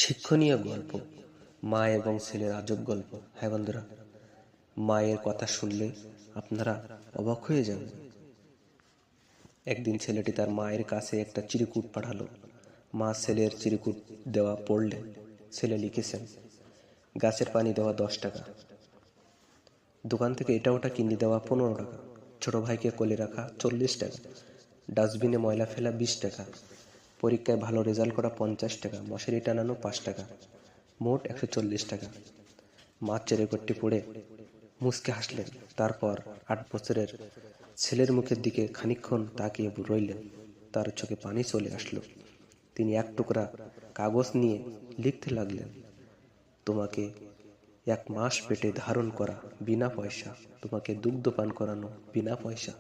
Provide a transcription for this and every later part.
শিক্ষণীয় গল্প, মা এবং ছেলের আজব গল্প। হ্যাঁ বন্ধুরা, মায়ের কথা শুনলে আপনারা অবাক হয়ে যাবেন। একদিন ছেলেটি তার মায়ের কাছে একটা চিরকুট পাঠালো। মা ছেলের চিরকুট দেওয়া পড়লেন। ছেলে লিখেছেন, গাছের পানি দেওয়া 10 টাকা, দোকান থেকে এটা ওটা কিনে দেওয়া 15 টাকা, ছোট ভাইকে কোলে রাখা 40 টাকা, ডাস্টবিনে ময়লা ফেলা 20 টাকা, পরীক্ষায় ভালো রেজাল্ট করা 50 টাকা, মশারি টানানো 5 টাকা, মোট 140 টাকা। মা চেরেকটটি পড়ে মুচকে হাসলেন। তারপর 8 বছরের ছেলের মুখের দিকে খানিকক্ষণ তাকিয়ে রইলেন। তার চোখে পানি চলে আসলো। তিনি এক টুকরা কাগজ নিয়ে লিখতে লাগলেন, তোমাকে 1 মাস পেটে ধারণ করা বিনা পয়সা, তোমাকে দুগ্ধ পান করানো বিনা পয়সা,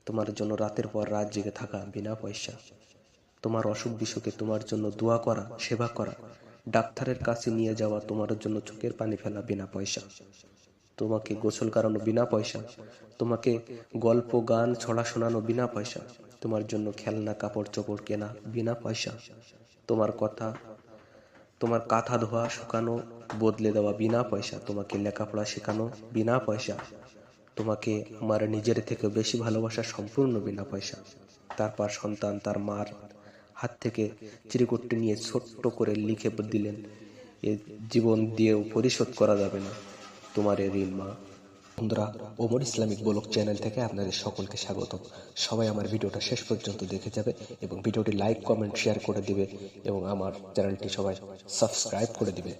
তোমার জন্য রাতের পর রাত জেগে থাকা বিনা পয়সা, তোমার অসুখ বিসুখে তোমার জন্য দোয়া করা, সেবা করা, ডাক্তারের কাছে নিয়ে যাওয়া, তোমার জন্য চোখের পানি ফেলা বিনা পয়সা, তোমাকে গোসল করানো বিনা পয়সা, তোমাকে গল্প গান ছড়া শোনানো বিনা পয়সা, তোমার জন্য খেলনা কাপড় চোপড় কেনা বিনা পয়সা, তোমার কাঁথা ধোয়া শুকানো বদলে দেওয়া বিনা পয়সা, তোমাকে লেখাপড়া শেখানো বিনা পয়সা, তোমাকে আমার নিজের থেকে বেশি ভালোবাসা সম্পূর্ণ বিনা পয়সা। তারপর সন্তান তার মার হাত থেকে চিরকুটটি নিয়ে ছোট্ট করে লিখে দিলেন, এ জীবন দিয়েও পরিশোধ করা যাবে না তোমার এ ঋণ মা। বন্ধুরা, ওমর ইসলামিক ব্লগ চ্যানেল থেকে আপনাদের সকলকে স্বাগত। সবাই আমার ভিডিওটা শেষ পর্যন্ত দেখে যাবে এবং ভিডিওটি লাইক কমেন্ট শেয়ার করে দিবে এবং আমার চ্যানেলটি সবাই সাবস্ক্রাইব করে দিবে।